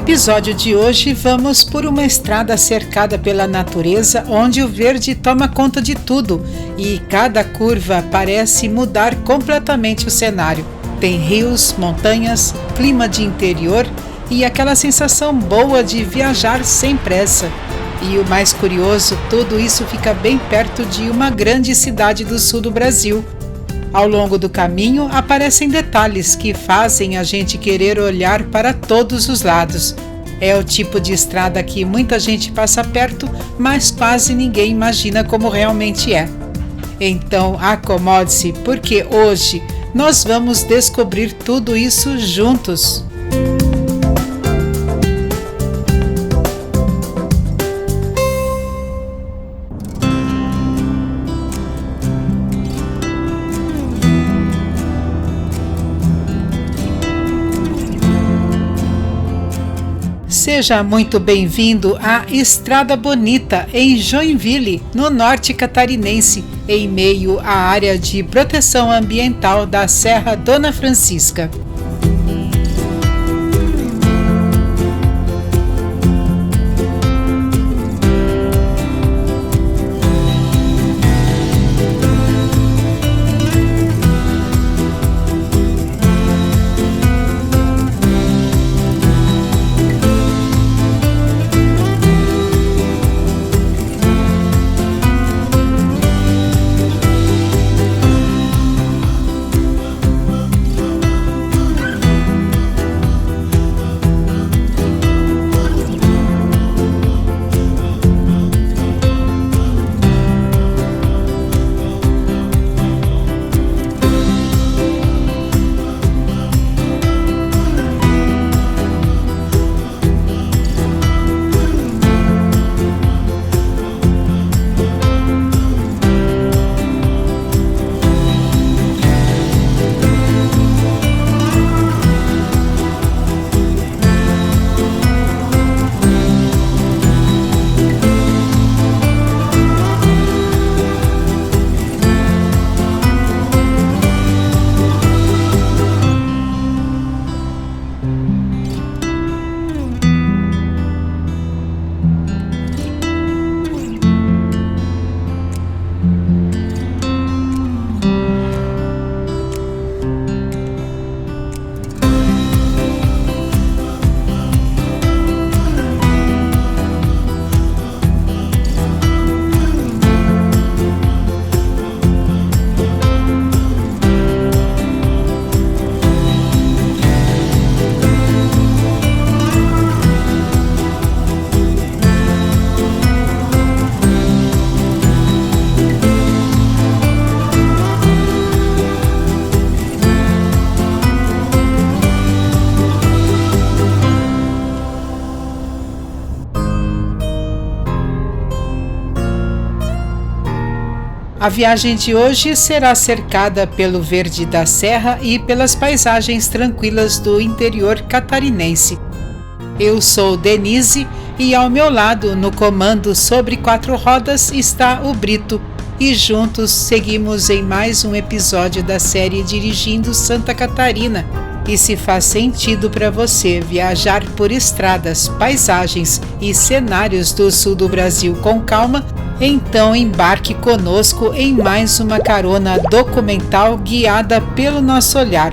episódio de hoje, vamos por uma estrada cercada pela natureza, onde o verde toma conta de tudo e cada curva parece mudar completamente o cenário. Tem rios, montanhas, clima de interior e aquela sensação boa de viajar sem pressa. E o mais curioso, tudo isso fica bem perto de uma grande cidade do sul do Brasil. Ao longo do caminho aparecem detalhes que fazem a gente querer olhar para todos os lados. É o tipo de estrada que muita gente passa perto, mas quase ninguém imagina como realmente é. Então acomode-se, porque hoje nós vamos descobrir tudo isso juntos. Seja muito bem-vindo à Estrada Bonita, em Joinville, no norte catarinense, em meio à área de proteção ambiental da Serra Dona Francisca. A viagem de hoje será cercada pelo verde da serra e pelas paisagens tranquilas do interior catarinense. Eu sou Denise e ao meu lado, no comando sobre 4 rodas, está o Brito, e juntos seguimos em mais um episódio da série Dirigindo Santa Catarina. E se faz sentido para você viajar por estradas, paisagens e cenários do sul do Brasil com calma, então embarque conosco em mais uma carona documental guiada pelo nosso olhar.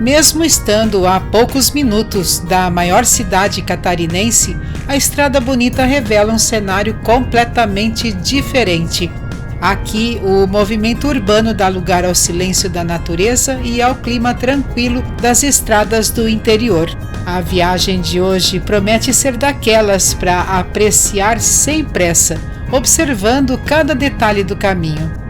Mesmo estando a poucos minutos da maior cidade catarinense, a Estrada Bonita revela um cenário completamente diferente. Aqui, o movimento urbano dá lugar ao silêncio da natureza e ao clima tranquilo das estradas do interior. A viagem de hoje promete ser daquelas para apreciar sem pressa, observando cada detalhe do caminho.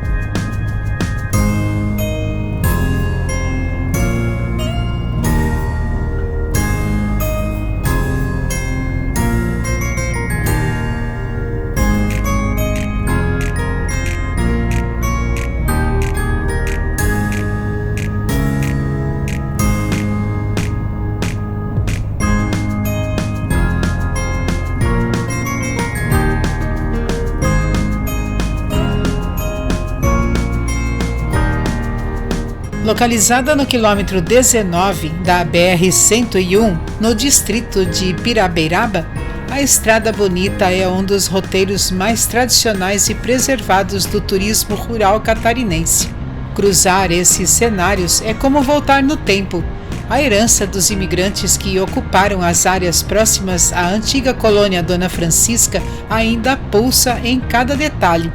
Localizada no quilômetro 19 da BR-101, no distrito de Pirabeiraba, a Estrada Bonita é um dos roteiros mais tradicionais e preservados do turismo rural catarinense. Cruzar esses cenários é como voltar no tempo. A herança dos imigrantes que ocuparam as áreas próximas à antiga colônia Dona Francisca ainda pulsa em cada detalhe.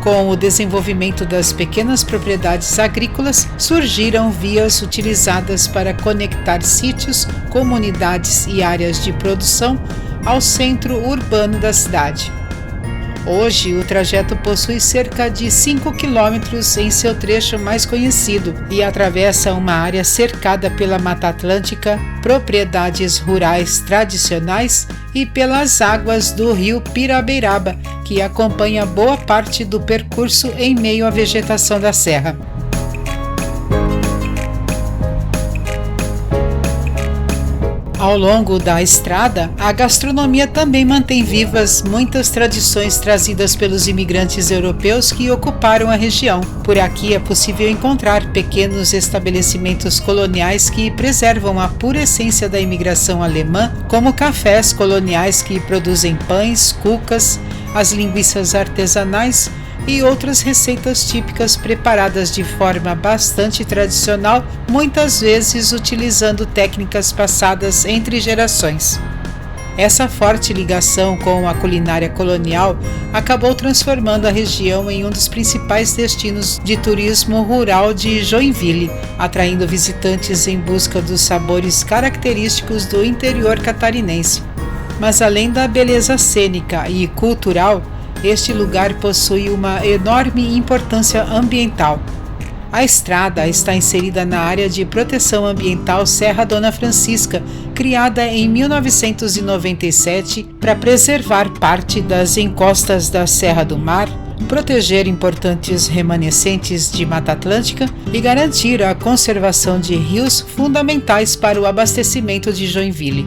Com o desenvolvimento das pequenas propriedades agrícolas, surgiram vias utilizadas para conectar sítios, comunidades e áreas de produção ao centro urbano da cidade. Hoje, o trajeto possui cerca de 5 quilômetros em seu trecho mais conhecido e atravessa uma área cercada pela Mata Atlântica, propriedades rurais tradicionais e pelas águas do rio Pirabeiraba, que acompanha boa parte do percurso em meio à vegetação da serra. Ao longo da estrada, a gastronomia também mantém vivas muitas tradições trazidas pelos imigrantes europeus que ocuparam a região. Por aqui é possível encontrar pequenos estabelecimentos coloniais que preservam a pura essência da imigração alemã, como cafés coloniais que produzem pães, cucas, as linguiças artesanais e outras receitas típicas preparadas de forma bastante tradicional, muitas vezes utilizando técnicas passadas entre gerações. Essa forte ligação com a culinária colonial acabou transformando a região em um dos principais destinos de turismo rural de Joinville, atraindo visitantes em busca dos sabores característicos do interior catarinense. Mas além da beleza cênica e cultural, este lugar possui uma enorme importância ambiental. A estrada está inserida na área de proteção ambiental Serra Dona Francisca, criada em 1997 para preservar parte das encostas da Serra do Mar, proteger importantes remanescentes de Mata Atlântica e garantir a conservação de rios fundamentais para o abastecimento de Joinville.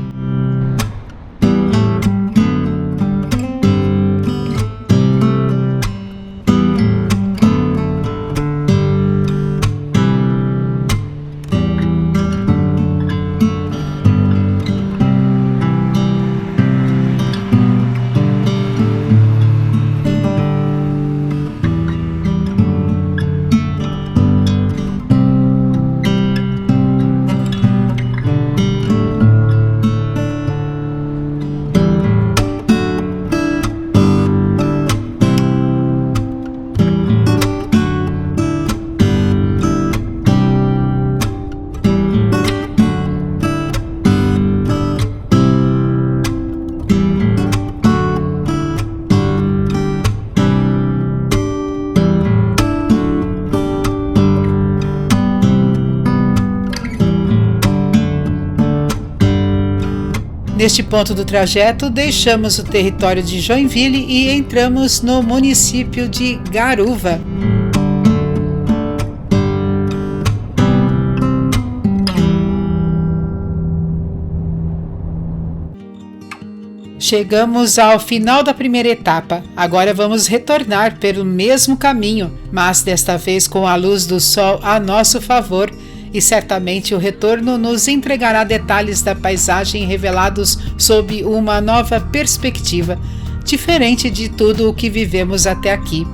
Neste ponto do trajeto, deixamos o território de Joinville e entramos no município de Garuva. Chegamos ao final da primeira etapa. Agora vamos retornar pelo mesmo caminho, mas desta vez com a luz do sol a nosso favor. E certamente o retorno nos entregará detalhes da paisagem revelados sob uma nova perspectiva, diferente de tudo o que vivemos até aqui.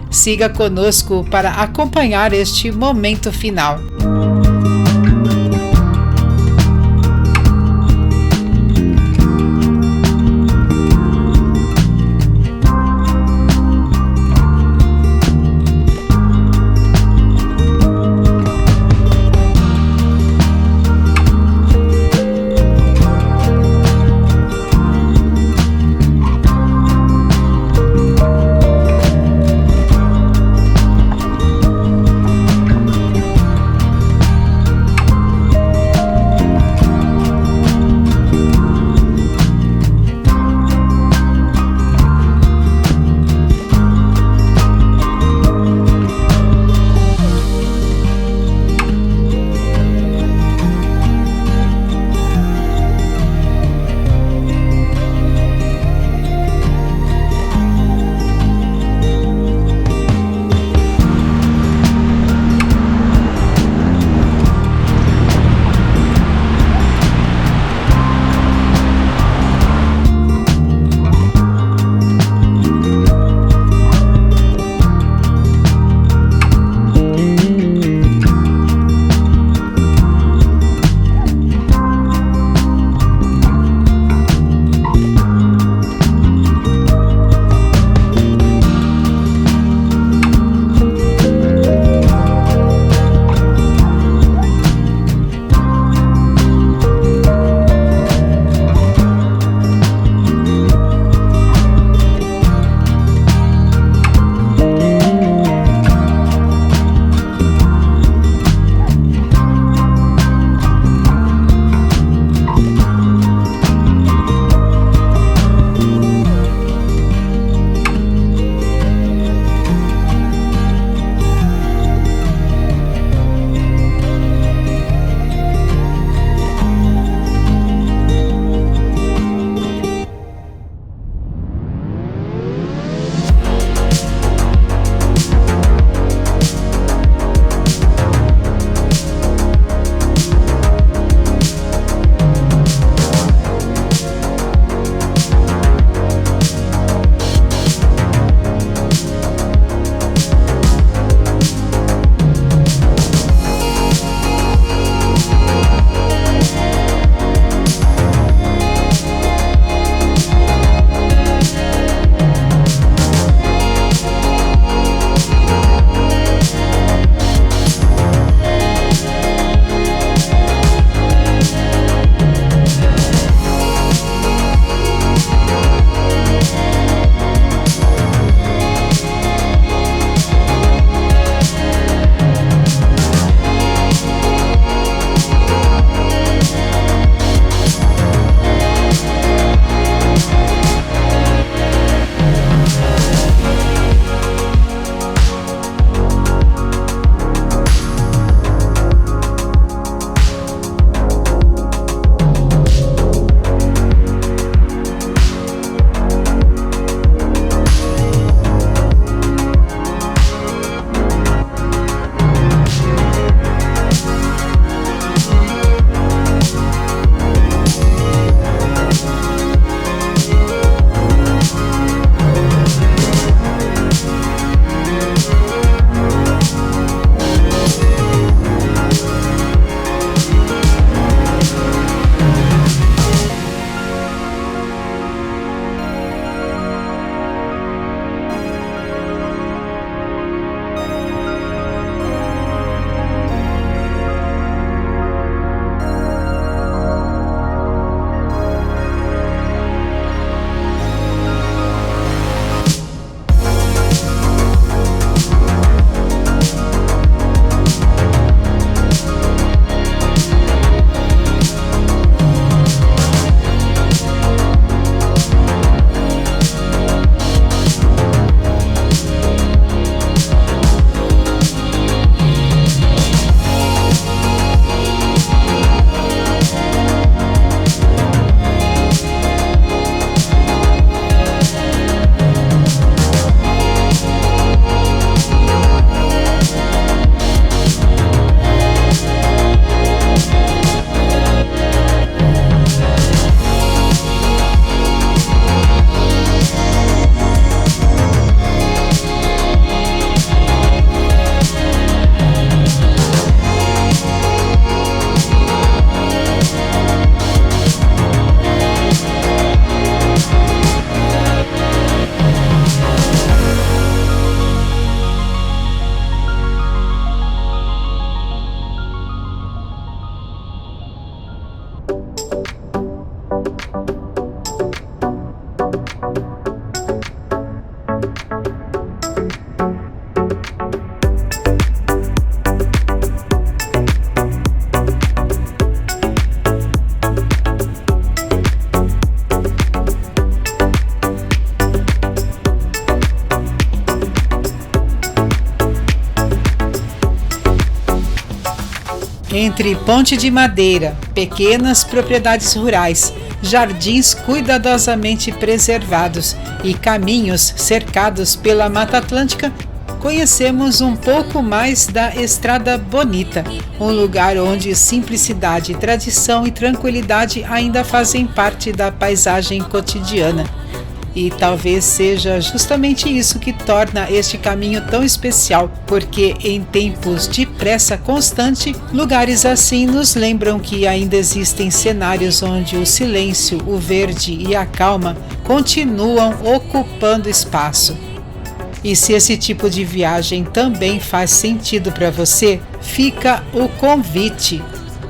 Siga conosco para acompanhar este momento final. Entre ponte de madeira, pequenas propriedades rurais, jardins cuidadosamente preservados e caminhos cercados pela Mata Atlântica, conhecemos um pouco mais da Estrada Bonita, um lugar onde simplicidade, tradição e tranquilidade ainda fazem parte da paisagem cotidiana. E talvez seja justamente isso que torna este caminho tão especial, porque em tempos de pressa constante, lugares assim nos lembram que ainda existem cenários onde o silêncio, o verde e a calma continuam ocupando espaço. E se esse tipo de viagem também faz sentido para você, fica o convite.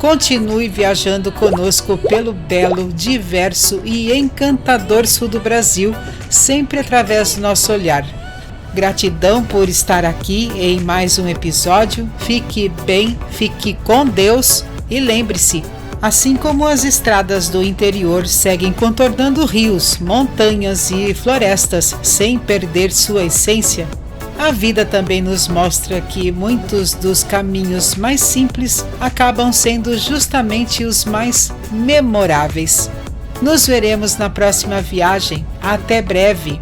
Continue viajando conosco pelo belo, diverso e encantador sul do Brasil, sempre através do nosso olhar. Gratidão por estar aqui em mais um episódio. Fique bem, fique com Deus e lembre-se, assim como as estradas do interior seguem contornando rios, montanhas e florestas sem perder sua essência, a vida também nos mostra que muitos dos caminhos mais simples acabam sendo justamente os mais memoráveis. Nos veremos na próxima viagem. Até breve!